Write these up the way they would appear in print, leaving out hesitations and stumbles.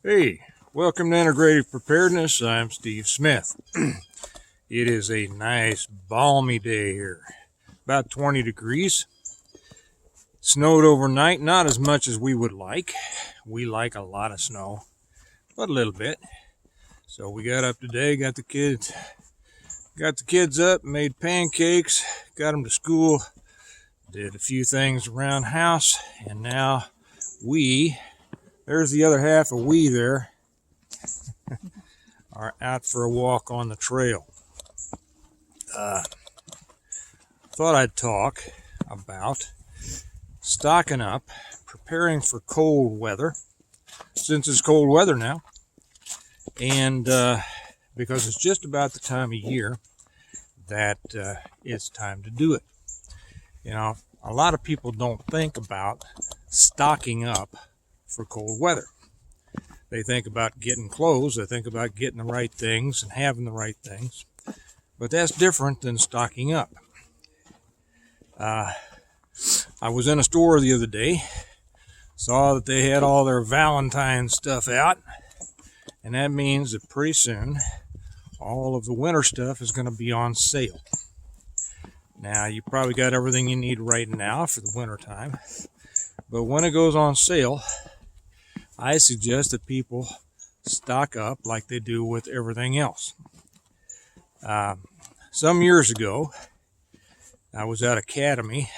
Hey, welcome to Integrative Preparedness. I'm Steve Smith. It is a nice balmy day here, about 20 degrees. Snowed overnight, not as much as we would like. We like a lot of snow, but a little bit. So we got up today, got the kids up, made pancakes, got them to school, did a few things around the house, and now there's the other half of we there, are out for a walk on the trail. Thought I'd talk about stocking up, preparing for cold weather, since it's cold weather now, and because it's just about the time of year that it's time to do it. You know, a lot of people don't think about stocking up for cold weather. They think about getting clothes, they think about getting the right things and having the right things, but that's different than stocking up. I was in a store the other day, saw that they had all their Valentine's stuff out, and that means that pretty soon all of the winter stuff is going to be on sale. Now, you probably got everything you need right now for the winter time, but when it goes on sale, I suggest that people stock up like they do with everything else. Some years ago, I was at Academy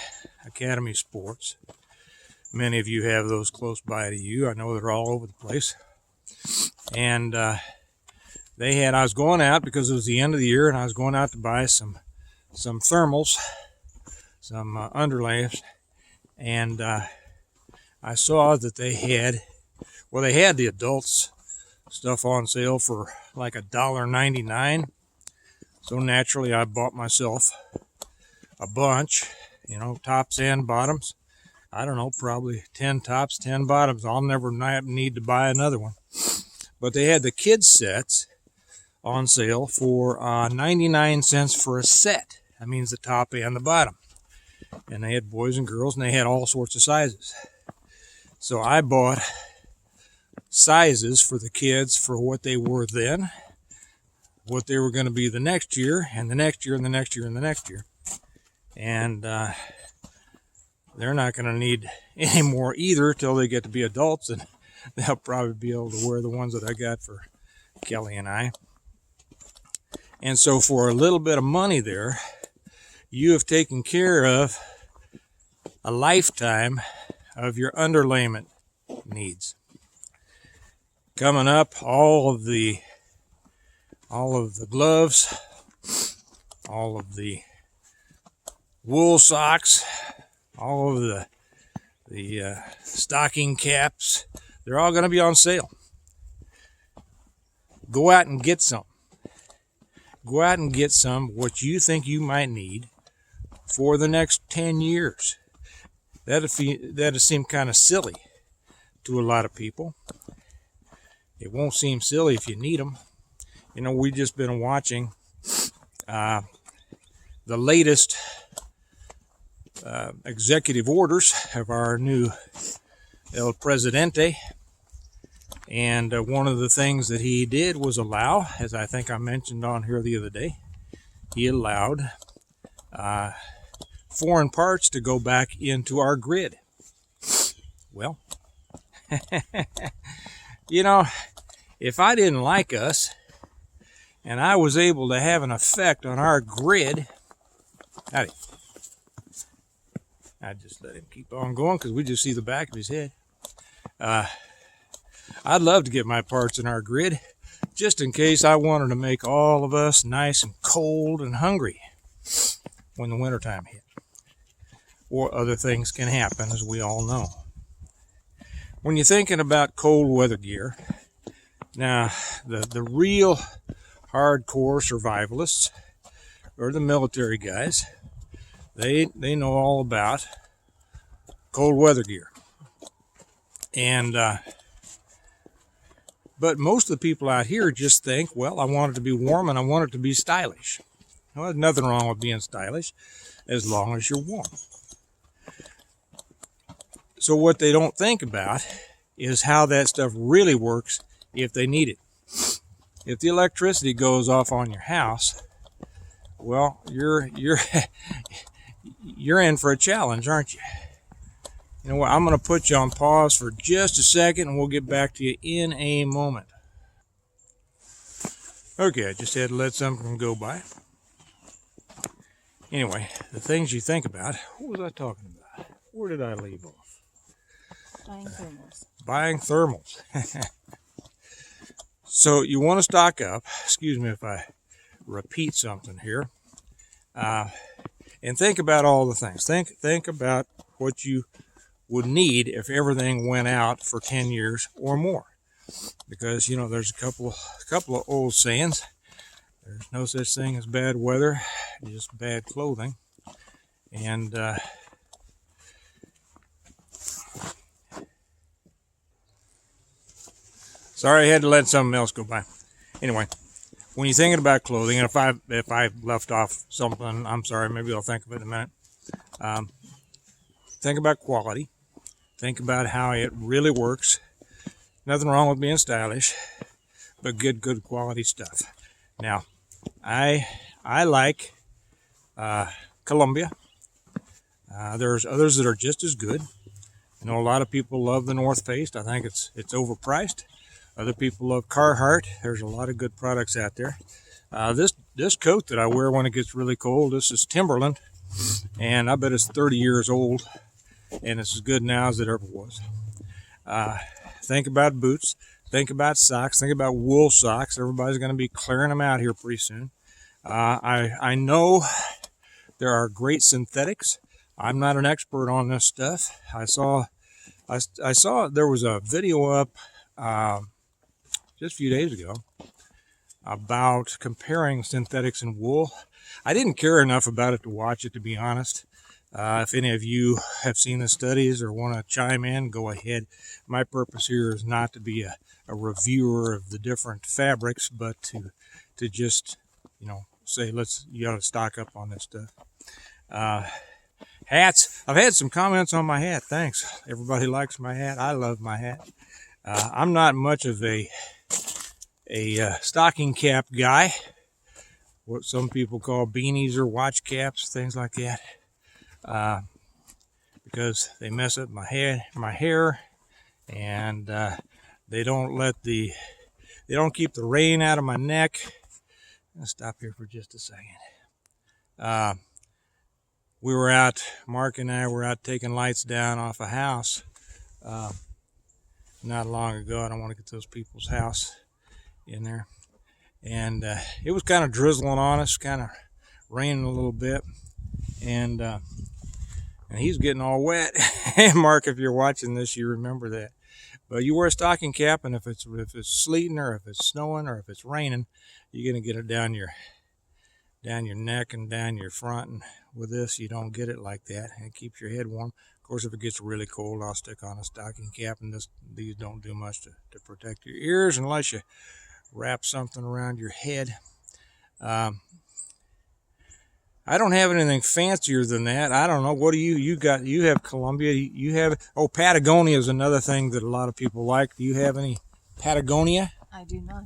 Sports. Many of you have those close by to you. I know they're all over the place. And I was going out because it was the end of the year, and I was going out to buy some thermals, some underlayers, and I saw that they had the adults stuff on sale for like $1.99. So naturally, I bought myself a bunch, tops and bottoms. I don't know, probably 10 tops, 10 bottoms. I'll never need to buy another one. But they had the kids sets on sale for 99 cents for a set. That means the top and the bottom. And they had boys and girls, and they had all sorts of sizes. So I bought sizes for the kids for what they were then, what they were going to be the next year, and the next year, and the next year, and the next year. And they're not going to need any more either till they get to be adults, and they'll probably be able to wear the ones that I got for Kelly and I. And so for a little bit of money there, you have taken care of a lifetime of your underlayment needs. Coming up, all of the gloves, all of the wool socks, all of the stocking caps, they're all going to be on sale. Go out and get some. Go out and get some what you think you might need for the next 10 years. That'd seem kind of silly to a lot of people. It won't seem silly if you need them. We've just been watching the latest executive orders of our new El Presidente. And one of the things that he did was allow, as I think I mentioned on here the other day, he allowed foreign parts to go back into our grid. Well, if I didn't like us and I was able to have an effect on our grid, I'd just let him keep on going because we just see the back of his head. I'd love to get my parts in our grid just in case I wanted to make all of us nice and cold and hungry when the wintertime hit. Or other things can happen, as we all know. When you're thinking about cold weather gear, now the real hardcore survivalists or the military guys, they know all about cold weather gear. And but most of the people out here just think, well, I want it to be warm and I want it to be stylish. Well, there's nothing wrong with being stylish as long as you're warm. So what they don't think about is how that stuff really works if they need it. If the electricity goes off on your house, well, you're you're in for a challenge, aren't you? You know what? I'm going to put you on pause for just a second, and we'll get back to you in a moment. Okay, I just had to let something go by. Anyway, the things you think about. What was I talking about? Where did I leave off? Buying thermals. Buying thermals. So you want to stock up. Excuse me if I repeat something here. And think about all the things. Think about what you would need if everything went out for 10 years or more. Because, you know, there's a couple of old sayings. There's no such thing as bad weather, just bad clothing. And sorry, I had to let something else go by. Anyway, when you're thinking about clothing, and if I left off something, I'm sorry. Maybe I'll think of it in a minute. Think about quality. Think about how it really works. Nothing wrong with being stylish, but good quality stuff. Now, I like Columbia. There's others that are just as good. I know a lot of people love the North Face. I think it's overpriced. Other people love Carhartt. There's a lot of good products out there. This coat that I wear when it gets really cold, this is Timberland, and I bet it's 30 years old, and it's as good now as it ever was. Think about boots. Think about socks. Think about wool socks. Everybody's going to be clearing them out here pretty soon. I know there are great synthetics. I'm not an expert on this stuff. I saw there was a video up just a few days ago about comparing synthetics and wool. I didn't care enough about it to watch it, to be honest. If any of you have seen the studies or want to chime in, go ahead. My purpose here is not to be a reviewer of the different fabrics, but to just, say, you ought to stock up on this stuff. Hats. I've had some comments on my hat. Thanks. Everybody likes my hat. I love my hat. I'm not much of a stocking cap guy. What some people call beanies or watch caps, things like that. Because they mess up my hair, and they don't keep the rain out of my neck. I'll stop here for just a second. Mark and I were out taking lights down off a house not long ago. I don't want to get those people's house in there. And it was kind of drizzling on us, kind of raining a little bit. And he's getting all wet. Mark, if you're watching this, you remember that. But you wear a stocking cap, and if it's sleeting or if it's snowing or if it's raining, you're gonna get it down your neck and down your front. And with this, you don't get it like that, and it keeps your head warm. Of course, if it gets really cold, I'll stick on a stocking cap, and these don't do much to protect your ears unless you wrap something around your head. I don't have anything fancier than that. I don't know. What do you got? You have Columbia. You have, Patagonia is another thing that a lot of people like. Do you have any Patagonia? I do not.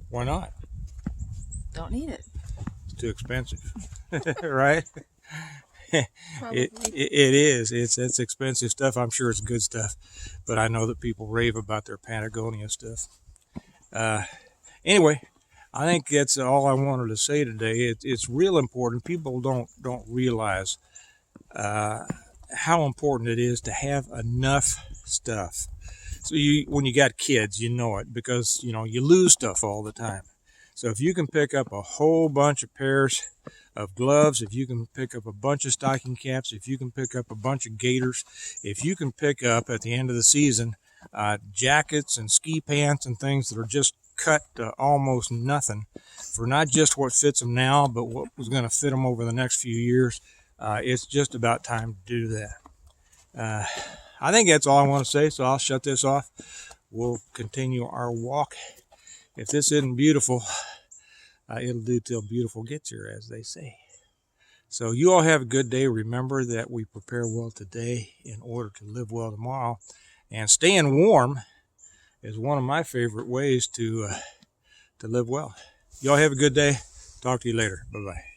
Why not? Don't need it. It's too expensive, right? Probably. It is. It's expensive stuff. I'm sure it's good stuff, but I know that people rave about their Patagonia stuff. Anyway, I think that's all I wanted to say today. It's real important. People don't realize how important it is to have enough stuff. So when you got kids, you know it, because you lose stuff all the time. So if you can pick up a whole bunch of pairs of gloves, if you can pick up a bunch of stocking caps, if you can pick up a bunch of gaiters, if you can pick up at the end of the season jackets and ski pants and things that are just cut to almost nothing for not just what fits them now, but what was going to fit them over the next few years, it's just about time to do that. I think that's all I want to say, so I'll shut this off. We'll continue our walk. If this isn't beautiful, it'll do till beautiful gets here, as they say. So you all have a good day. Remember that we prepare well today in order to live well tomorrow. And staying warm is one of my favorite ways to live well. Y'all have a good day. Talk to you later. Bye-bye.